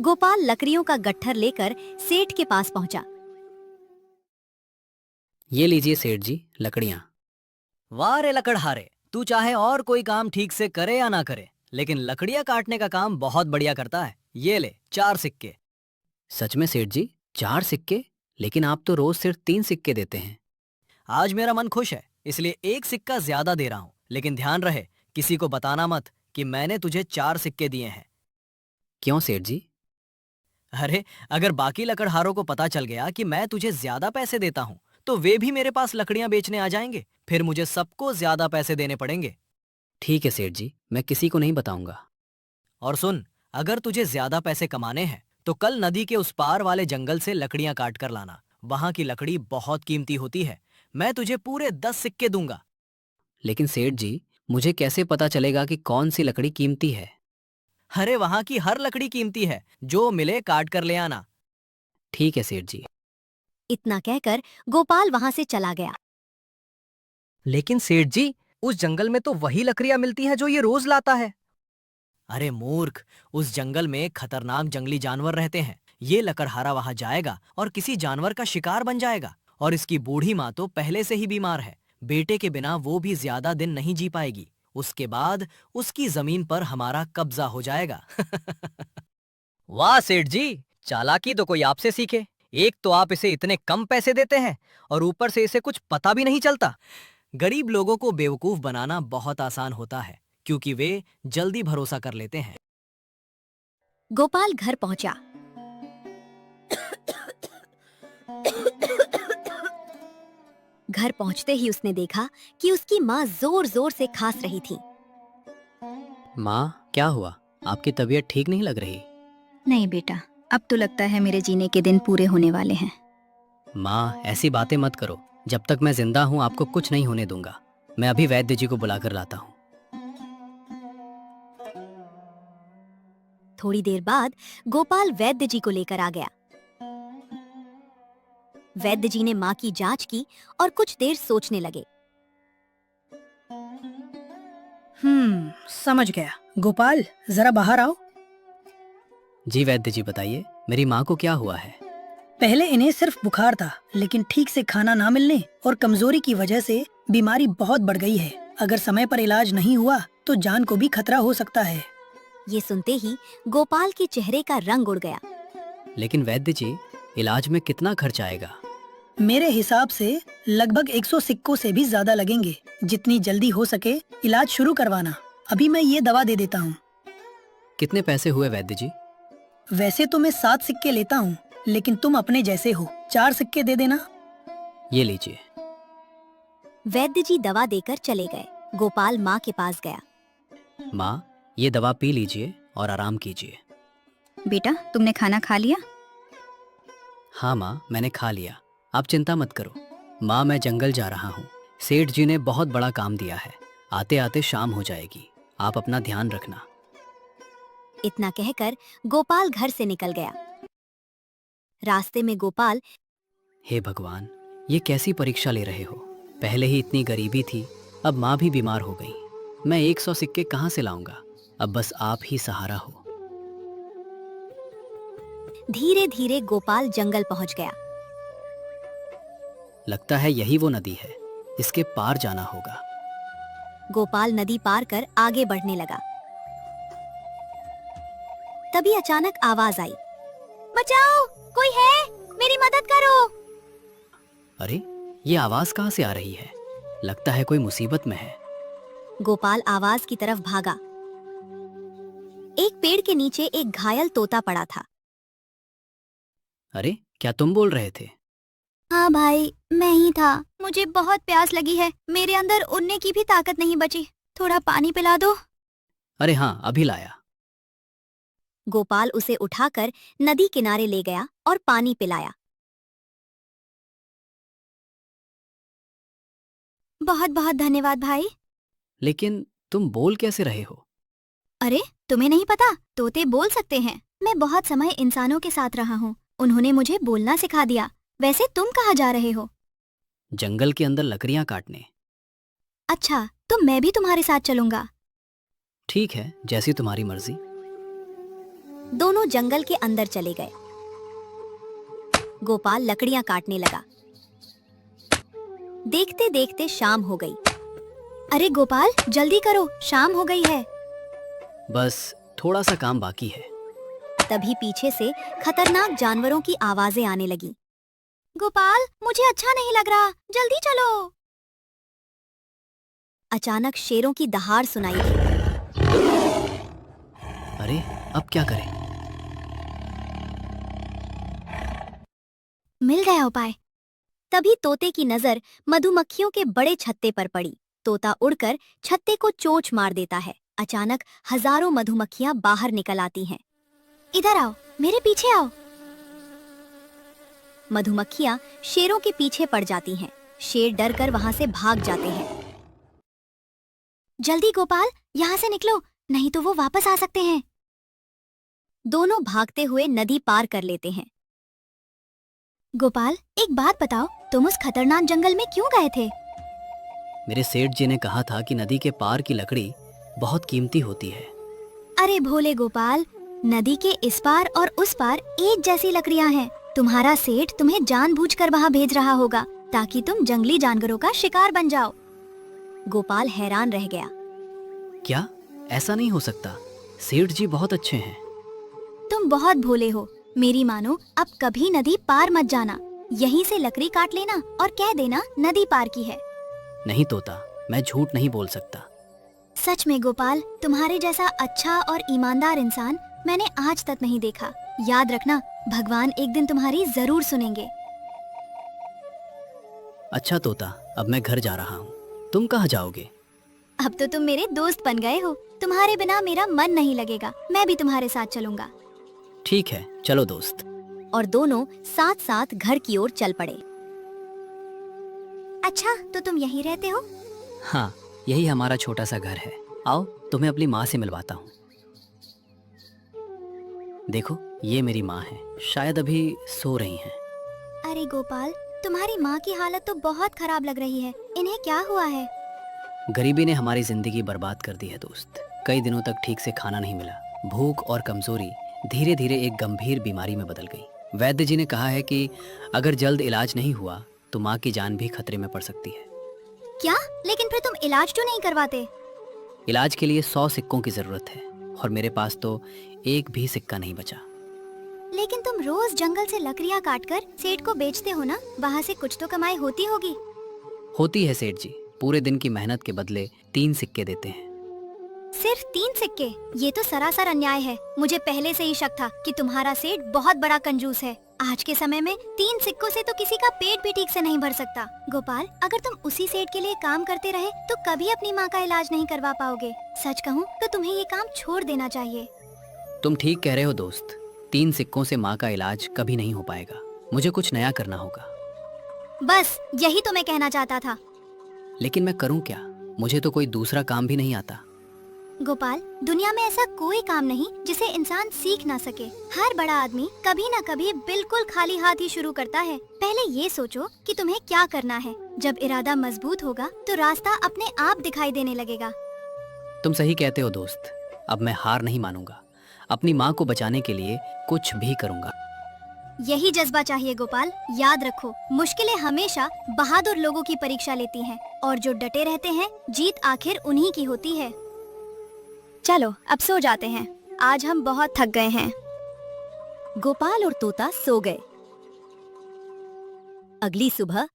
Speaker 4: गोपाल लकड़ियों का गट्ठर लेकर सेठ के पास पहुंचा।
Speaker 3: ये लीजिए सेठ जी, लकड़ियाँ। वाह रे लकड़हारे, तू चाहे और कोई काम ठीक से करे या ना करे, लेकिन लकड़ियाँ काटने का काम बहुत बढ़िया करता है। ये ले 4 सिक्के। सच में सेठ जी, 4 सिक्के? लेकिन आप तो रोज सिर्फ 3 सिक्के देते हैं। आज मेरा मन खुश है, इसलिए 1 सिक्का ज्यादा दे रहा हूँ, लेकिन ध्यान रहे किसी को बताना मत कि मैंने तुझे 4 सिक्के दिए हैं। क्यों सेठ जी? अरे, अगर बाकी लकड़हारों को पता चल गया कि मैं तुझे ज्यादा पैसे देता हूँ तो वे भी मेरे पास लकड़ियां बेचने आ जाएंगे, फिर मुझे सबको ज्यादा पैसे देने पड़ेंगे। ठीक है सेठ जी, मैं किसी को नहीं बताऊंगा। और सुन, अगर तुझे ज्यादा पैसे कमाने हैं तो कल नदी के उस पार वाले जंगल से लकड़ियां काट कर लाना। वहां की लकड़ी बहुत कीमती होती है। मैं तुझे पूरे 10 सिक्के दूंगा। लेकिन सेठ जी, मुझे कैसे पता चलेगा कि कौन सी लकड़ी कीमती है? अरे, वहां की हर लकड़ी कीमती है, जो मिले काट कर ले आना। ठीक है सेठ जी।
Speaker 4: इतना कहकर गोपाल वहां से चला गया।
Speaker 3: लेकिन सेठ जी, उस जंगल में तो वही लकड़ियां मिलती हैं जो ये रोज लाता है। अरे मूर्ख, उस जंगल में खतरनाक जंगली जानवर रहते हैं। ये लकड़हारा वहां जाएगा और किसी जानवर का शिकार बन जाएगा। और इसकी बूढ़ी माँ तो पहले से ही बीमार है। बेटे के बिना वो भी ज्यादा दिन नहीं जी पाएगी। उसके बाद उसकी जमीन पर हमारा कब्जा हो जाएगा। वाह सेठ जी, चालाकी तो कोई आपसे सीखे। एक तो आप इसे इतने कम पैसे देते हैं और ऊपर से इसे कुछ पता भी नहीं चलता। गरीब लोगों को बेवकूफ बनाना बहुत आसान होता है, क्योंकि वे जल्दी भरोसा कर लेते हैं।
Speaker 4: गोपाल घर पहुंचा। घर पहुंचते ही उसने देखा कि उसकी माँ जोर जोर से खांस रही थी।
Speaker 3: माँ, क्या हुआ? आपकी तबीयत ठीक नहीं लग रही।
Speaker 4: नहीं बेटा, अब तो लगता है मेरे जीने के दिन पूरे होने वाले हैं।
Speaker 3: माँ, ऐसी बातें मत करो। जब तक मैं जिंदा हूँ आपको कुछ नहीं होने दूंगा। मैं अभी वैद्य जी को बुलाकर लाता हूँ।
Speaker 4: थोड़ी देर बाद गोपाल वैद्य जी को लेकर आ गया। वैद्य जी ने माँ की जांच की और कुछ देर सोचने लगे।
Speaker 13: समझ गया। गोपाल, जरा बाहर आओ।
Speaker 3: जी वैद्य जी, बताइए, मेरी माँ को क्या हुआ है?
Speaker 13: पहले इन्हें सिर्फ बुखार था, लेकिन ठीक से खाना ना मिलने और कमजोरी की वजह से बीमारी बहुत बढ़ गई है। अगर समय पर इलाज नहीं हुआ तो जान को भी खतरा हो सकता है।
Speaker 4: ये सुनते ही गोपाल के चेहरे का रंग उड़ गया।
Speaker 3: लेकिन वैद्य जी, इलाज में कितना खर्च आएगा?
Speaker 13: मेरे हिसाब से लगभग 100 सिक्कों से भी ज्यादा लगेंगे। जितनी जल्दी हो सके इलाज शुरू करवाना। अभी मैं ये दवा दे देता हूँ।
Speaker 3: कितने पैसे हुए वैद्य जी?
Speaker 13: वैसे तो मैं 7 सिक्के लेता हूँ, लेकिन तुम अपने जैसे हो, 4 सिक्के दे देना।
Speaker 3: ये लीजिए।
Speaker 4: वैद्य जी दवा देकर चले गए। गोपाल माँ के पास गया।
Speaker 3: माँ, ये दवा पी लीजिए और आराम कीजिए।
Speaker 4: बेटा, तुमने खाना खा लिया?
Speaker 3: हाँ माँ, मैंने खा लिया। आप चिंता मत करो। माँ, मैं जंगल जा रहा हूँ। सेठ जी ने बहुत बड़ा काम दिया है। आते आते शाम हो जाएगी। आप अपना ध्यान रखना।
Speaker 4: इतना कहकर गोपाल घर से निकल गया। रास्ते में गोपाल,
Speaker 3: हे भगवान, ये कैसी परीक्षा ले रहे हो? पहले ही इतनी गरीबी थी, अब माँ भी बीमार हो गई। मैं 100 सिक्के कहाँ से लाऊंगा? अब बस आप ही सहारा हो।
Speaker 4: धीरे धीरे गोपाल जंगल पहुंच गया।
Speaker 3: लगता है यही वो नदी है, इसके पार जाना होगा।
Speaker 4: गोपाल नदी पार कर आगे बढ़ने लगा। तभी अचानक आवाज आई, बचाओ, कोई है, मेरी मदद करो।
Speaker 3: अरे, ये आवाज कहाँ से आ रही है? लगता है कोई मुसीबत में है।
Speaker 4: गोपाल आवाज की तरफ भागा। एक पेड़ के नीचे एक घायल तोता पड़ा था।
Speaker 3: अरे, क्या तुम बोल रहे थे?
Speaker 4: हाँ भाई, मैं ही था। मुझे बहुत प्यास लगी है, मेरे अंदर उड़ने की भी ताकत नहीं बची। थोड़ा पानी पिला दो।
Speaker 3: अरे हाँ, अभी लाया।
Speaker 4: गोपाल उसे उठाकर नदी किनारे ले गया और पानी पिलाया। बहुत बहुत धन्यवाद भाई।
Speaker 3: लेकिन तुम बोल कैसे रहे हो?
Speaker 4: अरे, तुम्हें नहीं पता, तोते बोल सकते हैं। मैं बहुत समय इंसानों के साथ रहा हूँ, उन्होंने मुझे बोलना सिखा दिया। वैसे तुम कहाँ जा रहे हो?
Speaker 3: जंगल के अंदर लकड़ियां काटने।
Speaker 4: अच्छा, तो मैं भी तुम्हारे साथ चलूंगा।
Speaker 3: ठीक है, जैसी तुम्हारी मर्जी।
Speaker 4: दोनों जंगल के अंदर चले गए। गोपाल लकड़ियां काटने लगा। देखते देखते शाम हो गई। अरे गोपाल, जल्दी करो, शाम हो गई है।
Speaker 3: बस थोड़ा सा काम बाकी है।
Speaker 4: तभी पीछे से खतरनाक जानवरों की आवाजें आने लगी। गोपाल, मुझे अच्छा नहीं लग रहा, जल्दी चलो। अचानक शेरों की दहाड़ सुनाई दी।
Speaker 3: अरे, अब क्या करें?
Speaker 4: मिल गया उपाय। तभी तोते की नजर मधुमक्खियों के बड़े छत्ते पर पड़ी। तोता उड़कर छत्ते को चोंच मार देता है। अचानक हजारों मधुमक्खियां बाहर निकल आती हैं। इधर आओ, मेरे पीछे आओ। मधुमक्खियां शेरों के पीछे पड़ जाती हैं। शेर डर कर वहां से भाग जाते हैं। जल्दी गोपाल, यहाँ से निकलो, नहीं तो वो वापस आ सकते हैं। दोनों भागते हुए नदी पार कर लेते हैं। गोपाल, एक बात बताओ, तुम उस खतरनाक जंगल में क्यों गए थे?
Speaker 3: मेरे सेठ जी ने कहा था कि नदी के पार की लकड़ी बहुत कीमती होती है।
Speaker 4: अरे भोले गोपाल, नदी के इस पार और उस पार एक जैसी लकड़ियां हैं। तुम्हारा सेठ तुम्हें जानबूझकर वहां भेज रहा होगा ताकि तुम जंगली जानवरों का शिकार बन जाओ। गोपाल हैरान रह गया।
Speaker 3: क्या? ऐसा नहीं हो सकता, सेठ जी बहुत अच्छे हैं।
Speaker 4: तुम बहुत भोले हो। मेरी मानो, अब कभी नदी पार मत जाना। यहीं से लकड़ी काट लेना और कह देना नदी पार की है।
Speaker 3: नहीं तोता, मैं झूठ नहीं बोल सकता।
Speaker 4: सच में गोपाल, तुम्हारे जैसा अच्छा और ईमानदार इंसान मैंने आज तक नहीं देखा। याद रखना, भगवान एक दिन तुम्हारी जरूर सुनेंगे।
Speaker 3: अच्छा तोता, अब मैं घर जा रहा हूँ। तुम कहाँ जाओगे?
Speaker 4: अब तो तुम मेरे दोस्त बन गए हो। तुम्हारे बिना मेरा मन नहीं लगेगा। मैं भी तुम्हारे साथ चलूंगा।
Speaker 3: ठीक है, चलो दोस्त।
Speaker 4: और दोनों साथ साथ घर की ओर चल पड़े। अच्छा, तो तुम यहीं रहते हो?
Speaker 3: हाँ, यही हमारा छोटा सा घर है। आओ, तुम्हें अपनी माँ से मिलवाता हूँ। देखो, ये मेरी माँ है, शायद अभी सो रही हैं।
Speaker 4: अरे गोपाल, तुम्हारी माँ की हालत तो बहुत खराब लग रही है। इन्हें क्या हुआ है?
Speaker 3: गरीबी ने हमारी जिंदगी बर्बाद कर दी है दोस्त। कई दिनों तक ठीक से खाना नहीं मिला। भूख और कमजोरी धीरे धीरे एक गंभीर बीमारी में बदल गई। वैद्य जी ने कहा है कि अगर जल्द इलाज नहीं हुआ तो माँ की जान भी खतरे में पड़ सकती है।
Speaker 4: क्या? लेकिन फिर तुम इलाज क्यों नहीं करवाते?
Speaker 3: इलाज के लिए 100 सिक्कों की जरूरत है और मेरे पास तो एक भी सिक्का नहीं बचा।
Speaker 4: लेकिन तुम रोज जंगल से लकड़ियाँ काटकर सेठ को बेचते हो ना, वहाँ से कुछ तो कमाई होती होगी।
Speaker 3: होती है सेठ जी, पूरे दिन की मेहनत के बदले 3 सिक्के देते हैं।
Speaker 4: सिर्फ 3 सिक्के? ये तो सरासर अन्याय है। मुझे पहले से ही शक था कि तुम्हारा सेठ बहुत बड़ा कंजूस है। आज के समय में 3 सिक्कों से तो किसी का पेट भी ठीक से नहीं भर सकता। गोपाल, अगर तुम उसी सेठ के लिए काम करते रहे तो कभी अपनी माँ का इलाज नहीं करवा पाओगे। सच कहूँ तो तुम्हें ये काम छोड़ देना चाहिए।
Speaker 3: तुम ठीक कह रहे हो दोस्त, 3 सिक्कों से माँ का इलाज कभी नहीं हो पाएगा। मुझे कुछ नया करना होगा।
Speaker 4: बस यही तो मैं कहना चाहता था।
Speaker 3: लेकिन मैं करूँ क्या? मुझे तो कोई दूसरा काम भी नहीं आता।
Speaker 4: गोपाल, दुनिया में ऐसा कोई काम नहीं जिसे इंसान सीख ना सके। हर बड़ा आदमी कभी न कभी बिल्कुल खाली हाथ ही शुरू करता है। पहले ये सोचो कि तुम्हें क्या करना है। जब इरादा मजबूत होगा तो रास्ता अपने आप दिखाई देने लगेगा।
Speaker 3: तुम सही कहते हो दोस्त, अब मैं हार नहीं मानूंगा। अपनी माँ को बचाने के लिए कुछ भी करूंगा।
Speaker 4: यही जज्बा चाहिए गोपाल। याद रखो, मुश्किलें हमेशा बहादुर लोगों की परीक्षा लेती हैं और जो डटे रहते हैं जीत आखिर उन्हीं की होती है। चलो अब सो जाते हैं, आज हम बहुत थक गए हैं।
Speaker 14: गोपाल और तोता सो गए। अगली सुबह,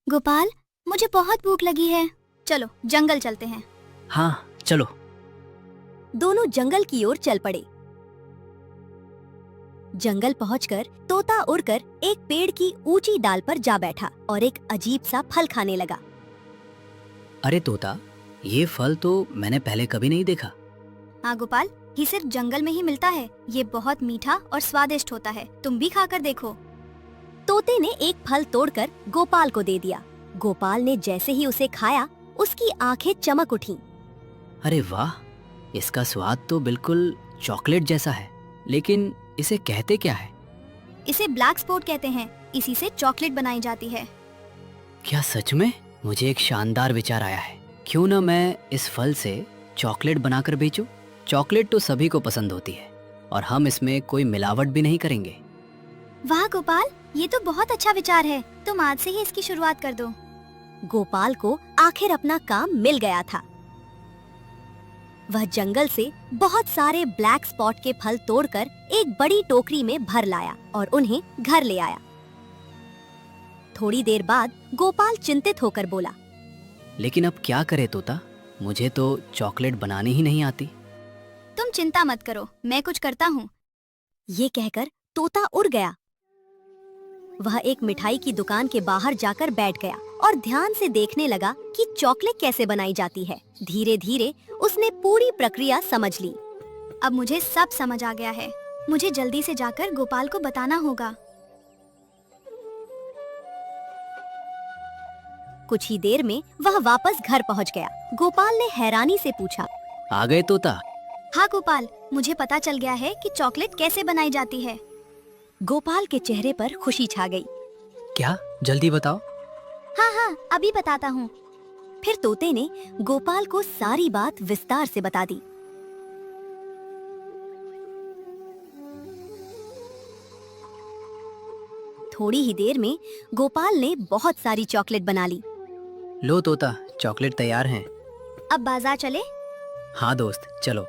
Speaker 4: गोपाल, मुझे बहुत भूख लगी है, चलो जंगल चलते हैं।
Speaker 3: हाँ चलो।
Speaker 14: दोनों जंगल की ओर चल पड़े। जंगल पहुंचकर तोता उड़कर एक पेड़ की ऊंची डाल पर जा बैठा और एक अजीब सा फल खाने लगा।
Speaker 3: अरे तोता, ये फल तो मैंने पहले कभी नहीं देखा।
Speaker 4: हाँ गोपाल, ये सिर्फ जंगल में ही मिलता है। ये बहुत मीठा और स्वादिष्ट होता है, तुम भी खाकर देखो।
Speaker 14: तोते ने एक फल तोड़कर गोपाल को दे दिया। गोपाल ने जैसे ही उसे खाया, उसकी आंखें चमक उठीं।
Speaker 3: अरे वाह, इसका स्वाद तो बिल्कुल चॉकलेट जैसा है, लेकिन इसे कहते क्या है?
Speaker 4: इसे ब्लैक स्पॉट कहते हैं, इसी से चॉकलेट बनाई जाती है।
Speaker 3: क्या सच में? मुझे एक शानदार विचार आया है। क्यों ना मैं इस फल से चॉकलेट बनाकर बेचूं? चॉकलेट तो सभी को पसंद होती है और हम इसमें कोई मिलावट भी नहीं करेंगे।
Speaker 4: वाह गोपाल, ये तो बहुत अच्छा विचार है, तुम आज से ही इसकी शुरुआत कर दो।
Speaker 14: गोपाल को आखिर अपना काम मिल गया था। वह जंगल से बहुत सारे ब्लैक स्पॉट के फल तोड़कर एक बड़ी टोकरी में भर लाया और उन्हें घर ले आया। थोड़ी देर बाद गोपाल चिंतित होकर बोला,
Speaker 3: लेकिन अब क्या करे तोता, मुझे तो चॉकलेट बनानी ही नहीं आती।
Speaker 4: तुम चिंता मत करो, मैं कुछ करता हूँ।
Speaker 14: ये कहकर तोता उड़ गया। वह एक मिठाई की दुकान के बाहर जाकर बैठ गया और ध्यान से देखने लगा कि चॉकलेट कैसे बनाई जाती है। धीरे धीरे उसने पूरी प्रक्रिया समझ ली।
Speaker 4: अब मुझे सब समझ आ गया है, मुझे जल्दी से जाकर गोपाल को बताना होगा।
Speaker 14: कुछ ही देर में वह वापस घर पहुंच गया। गोपाल ने हैरानी से पूछा,
Speaker 3: आ गए तोता?
Speaker 4: हाँ गोपाल, मुझे पता चल गया है कि चॉकलेट कैसे बनाई जाती है।
Speaker 14: गोपाल के चेहरे पर खुशी छा गई।
Speaker 3: क्या? जल्दी बताओ।
Speaker 4: हाँ हाँ, अभी बताता हूँ।
Speaker 14: फिर तोते ने गोपाल को सारी बात विस्तार से बता दी। थोड़ी ही देर में गोपाल ने बहुत सारी चॉकलेट बना ली।
Speaker 3: लो तोता, चॉकलेट तैयार हैं।
Speaker 4: अब बाजार चले?
Speaker 3: हाँ दोस्त, चलो।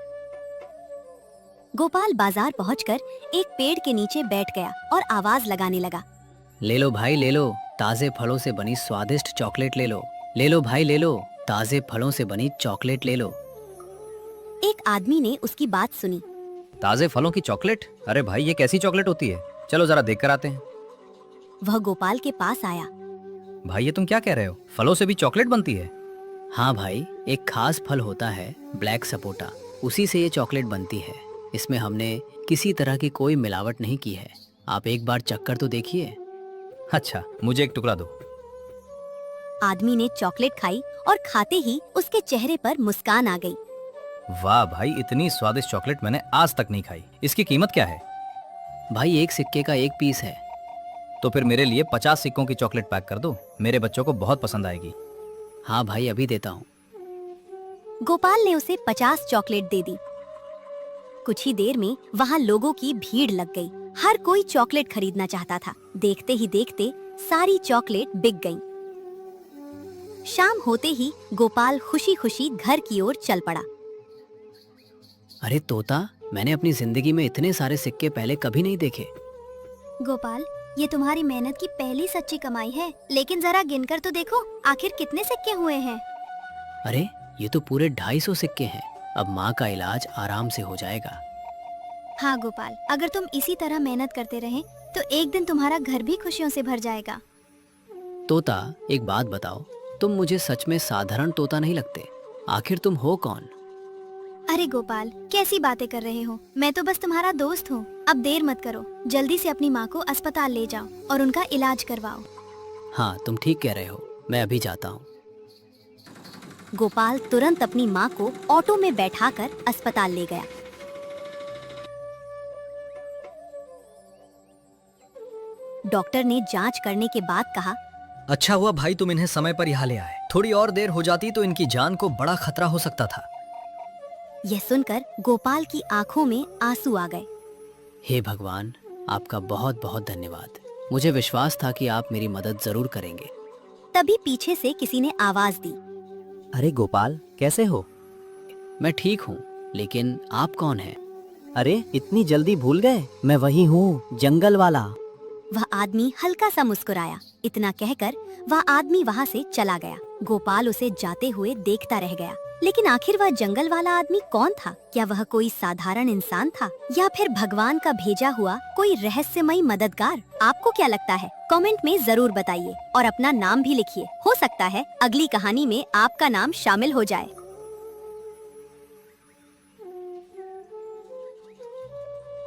Speaker 14: गोपाल बाजार पहुंचकर एक पेड़ के नीचे बैठ गया और आवाज लगाने लगा,
Speaker 3: ले लो भाई ले लो, ताजे फलों से बनी स्वादिष्ट चॉकलेट ले लो। ले लो भाई ले लो, ताजे फलों से बनी चॉकलेट ले लो।
Speaker 14: एक आदमी ने उसकी बात सुनी।
Speaker 15: ताजे फलों की चॉकलेट? अरे भाई, ये कैसी चॉकलेट होती है? चलो जरा देख कर आते हैं।
Speaker 14: वह गोपाल के पास आया।
Speaker 15: भाई ये तुम क्या कह रहे हो? फलों से भी चॉकलेट बनती है?
Speaker 3: हाँ भाई, एक खास फल होता है ब्लैक सपोटा, उसी से ये चॉकलेट बनती है। इसमें हमने किसी तरह की कोई मिलावट नहीं की है। आप एक बार चक्कर तो देखिए।
Speaker 15: अच्छा, मुझे एक टुकड़ा दो।
Speaker 14: आदमी ने चॉकलेट खाई और खाते ही उसके चेहरे पर मुस्कान आ गई।
Speaker 15: वाह भाई, इतनी स्वादिष्ट चॉकलेट मैंने आज तक नहीं खाई। इसकी कीमत क्या है?
Speaker 3: भाई, एक सिक्के का एक पीस है।
Speaker 15: तो फिर मेरे लिए 50 सिक्कों की चॉकलेट पैक कर दो, मेरे बच्चों को बहुत पसंद आएगी।
Speaker 3: हाँ भाई, अभी देता हूँ।
Speaker 14: गोपाल ने उसे 50 चॉकलेट दे दी। कुछ ही देर में वहाँ लोगों की भीड़ लग गई। हर कोई चॉकलेट खरीदना चाहता था। देखते ही देखते सारी चॉकलेट बिक गईं। शाम होते ही गोपाल खुशी खुशी घर की ओर चल पड़ा।
Speaker 3: अरे तोता, मैंने अपनी जिंदगी में इतने सारे सिक्के पहले कभी नहीं देखे।
Speaker 4: गोपाल, ये तुम्हारी मेहनत की पहली सच्ची कमाई है, लेकिन जरा गिनकर तो देखो, आखिर कितने सिक्के हुए हैं।
Speaker 3: अरे ये तो पूरे 250 सिक्के हैं। अब माँ का इलाज आराम से हो जाएगा।
Speaker 4: हाँ गोपाल, अगर तुम इसी तरह मेहनत करते रहे तो एक दिन तुम्हारा घर भी खुशियों से भर जाएगा।
Speaker 3: तोता, एक बात बताओ, तुम मुझे सच में साधारण तोता नहीं लगते। आखिर तुम हो कौन?
Speaker 4: अरे गोपाल, कैसी बातें कर रहे हो? मैं तो बस तुम्हारा दोस्त हूँ। अब देर मत करो, जल्दी से अपनी माँ को अस्पताल ले जाओ और उनका इलाज करवाओ।
Speaker 3: हाँ, तुम ठीक कह रहे हो, मैं अभी जाता हूँ।
Speaker 14: गोपाल तुरंत अपनी माँ को ऑटो में बैठाकर अस्पताल ले गया। डॉक्टर ने जांच करने के बाद कहा,
Speaker 15: अच्छा हुआ भाई तुम इन्हें समय पर यहाँ ले आए। थोड़ी और देर हो जाती तो इनकी जान को बड़ा खतरा हो सकता था।
Speaker 14: यह सुनकर गोपाल की आंखों में आंसू आ गए।
Speaker 3: हे भगवान,
Speaker 16: आपका बहुत बहुत धन्यवाद। मुझे विश्वास था कि आप मेरी मदद जरूर करेंगे।
Speaker 14: तभी पीछे से किसी ने आवाज दी।
Speaker 2: अरे गोपाल, कैसे हो?
Speaker 16: मैं ठीक हूँ, लेकिन आप कौन हैं?
Speaker 2: अरे इतनी जल्दी भूल गए? मैं वही हूँ, जंगल वाला।
Speaker 14: वह आदमी हल्का सा मुस्कुराया। इतना कहकर वह आदमी वहाँ से चला गया। गोपाल उसे जाते हुए देखता रह गया। लेकिन आखिर वह जंगल वाला आदमी कौन था? क्या वह कोई साधारण इंसान था या फिर भगवान का भेजा हुआ कोई रहस्यमयी मददगार? आपको क्या लगता है? कमेंट में जरूर बताइए और अपना नाम भी लिखिए। हो सकता है अगली कहानी में आपका नाम शामिल हो जाए।